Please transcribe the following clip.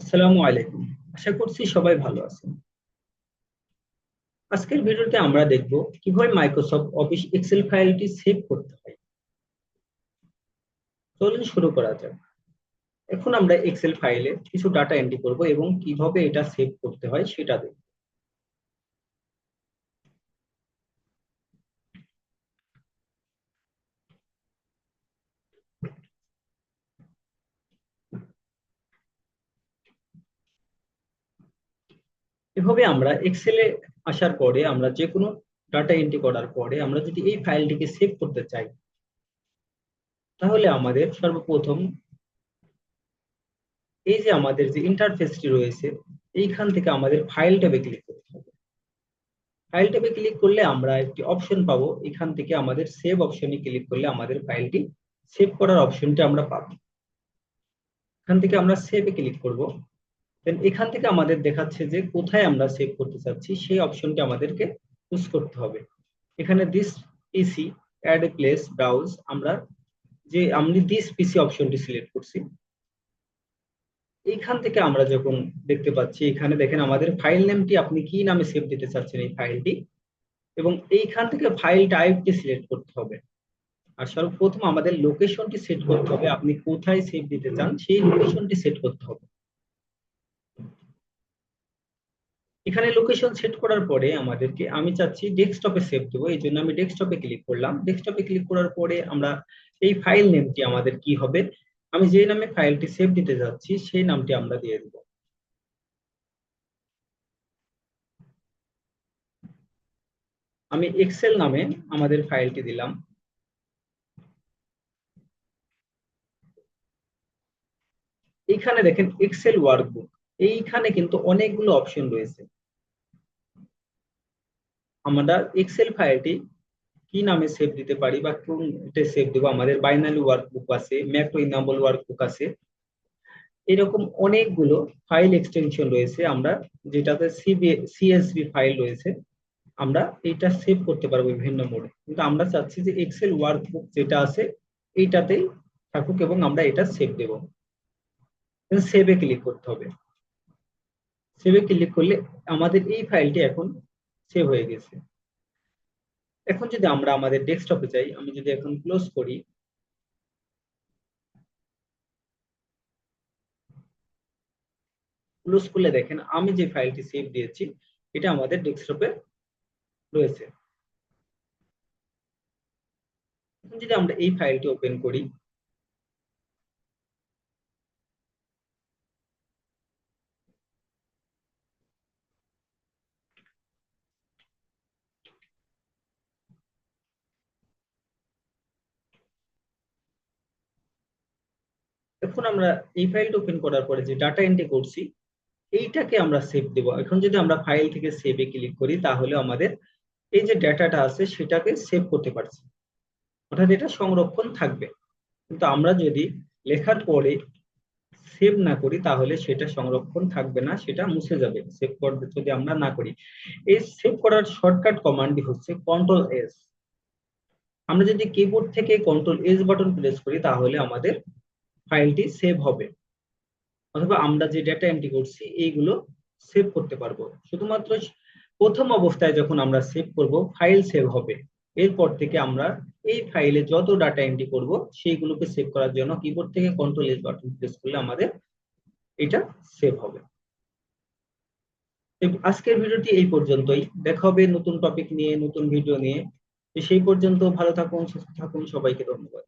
আসসালামু আলাইকুম। আশা করছি সবাই ভালো আছেন। আজকের ভিডিওতে আমরা দেখব কিভাবে মাইক্রোসফট অফিস এক্সেল ফাইলটি সেভ করতে হয়। চলুন শুরু করা যাক। এখন আমরা এক্সেল ফাইলে কিছু ডাটা এন্ট্রি করব এবং কিভাবে এটা সেভ করতে হয় সেটা দেখব। এভাবে আমরা এক্সেলে আসার পরে আমরা যে কোনো ডাটা এন্ট্রি করার পরে আমরা যদি এই ফাইলটিকে সেভ করতে চাই, তাহলে আমাদের সর্বপ্রথম এই যে আমাদের যে ইন্টারফেসটি রয়েছে, এইখান থেকে আমাদের ফাইল ট্যাবে ক্লিক করতে হবে। ফাইল ট্যাবে ক্লিক করলে আমরা একটি অপশন পাবো। এখান থেকে আমাদের সেভ অপশনে ক্লিক করলে আমাদের ফাইলটি সেভ করার অপশনটি আমরা পাবো। এখান থেকে আমরা সেভে ক্লিক করব। দেন এখান থেকে আমাদের দেখাচ্ছে যে কোথায় আমরা সেভ করতে চাচ্ছি, সেই অপশনটি আমাদেরকে চুজ করতে হবে। এখানে this PC add a place browse, আমি দিস পিসি অপশনটি সিলেক্ট করছি। এইখান থেকে আমরা যখন দেখতে পাচ্ছি, এখানে দেখেন আমাদের ফাইল নেমটি আপনি কি নামে সেভ দিতে চাচ্ছেন এই ফাইলটি, এবং এইখান থেকে ফাইল টাইপটি সিলেক্ট করতে হবে। আর সর্বপ্রথম আমাদের লোকেশনটি সেট করতে হবে, আপনি কোথায় সেভ দিতে চান সেই লোকেশনটি সেট করতে হবে। এখানে লোকেশন সেট করার পরে আমাদেরকে, আমি চাচ্ছি ডেস্কটপে সেভ দেবো, এই জন্য আমি ডেস্কটপে ক্লিক করলাম। ডেস্কটপে ক্লিক করার পরে আমরা এই ফাইল নেমটি আমাদের কি হবে, আমি যে নামে ফাইলটি সেভ দিতে যাচ্ছি সেই নামটি আমরা দিয়ে দেবো। আমি এক্সেল নামে আমাদের ফাইলটি দিলাম। এইখানে দেখেন এক্সেল ওয়ার্কবুক, এইখানে কিন্তু অনেকগুলো অপশন রয়েছে। আমরা এক্সেল ফাইলটি কি নামে সেভ দিতে পারি বা কোনটা সেভ দেবো, আমাদের বাইনারি ওয়ার্কবুক আছে, ম্যাক্রো ইনেবল ওয়ার্কবুক আছে, এরকম অনেকগুলো ফাইল এক্সটেনশন রয়েছে। আমরা যেটাতে সিএসভি ফাইল রয়েছে, আমরা এটা সেভ করতে পারবো বিভিন্ন মোডে, কিন্তু আমরা চাচ্ছি যে এক্সেল ওয়ার্কবুক যেটা আছে এইটাতেই থাকুক এবং আমরা এটা সেভ দেব। সেভে ক্লিক করতে হবে। সেভে ক্লিক করলে আমাদের এই ফাইলটি এখন সেভ হয়ে গেছে। এখন যদি আমরা আমাদের ডেস্কটপে যাই, আমি যদি এখন ক্লোজ করি, ক্লোজ করলে দেখেন আমি যে ফাইলটি সেভ দিয়েছি এটা আমাদের ডেস্কটপে রয়েছে। এখন যদি আমরা এই ফাইলটি ওপেন করি, এখন আমরা এই ফাইলটা ওপেন করার পরে যে ডাটা এন্ট্রি করছি এইটাকে আমরা সেভ দেব। এখন যদি আমরা ফাইল থেকে সেভে ক্লিক করি, তাহলে আমাদের এই যে ডাটাটা আছে সেটাকে সেভ করতে পারছি, অর্থাৎ এটা সংরক্ষণ থাকবে। কিন্তু আমরা যদি লেখার পরে সেভ না করি তাহলে সেটা সংরক্ষণ থাকবে না, সেটা মুছে যাবে সেভ করতে যদি আমরা না করি। এই সেভ করার শর্টকাট কমান্ডটি হচ্ছে কন্ট্রোল এস। আমরা যদি কিবোর্ড থেকে কন্ট্রোল এস বাটন প্রেস করি তাহলে আমাদের ফাইলটি সেভ হবে, অথবা আমরা যে ডেটা এন্ট্রি করছি এইগুলো সেভ করতে পারবো। শুধুমাত্র প্রথম অবস্থায় যখন আমরা সেভ করব ফাইল সেভ হবে, এরপর থেকে আমরা এই ফাইলে যত ডাটা এন্ট্রি করব সেইগুলোকে সেভ করার জন্য কিবোর্ড থেকে কন্ট্রোল এস বাটন প্রেস করলে আমাদের এটা সেভ হবে। আজকের ভিডিওটি এই পর্যন্তই, দেখা হবে নতুন টপিক নিয়ে, নতুন ভিডিও নিয়ে। সেই পর্যন্ত ভালো থাকুন, সুস্থ থাকুন, সবাইকে ধন্যবাদ।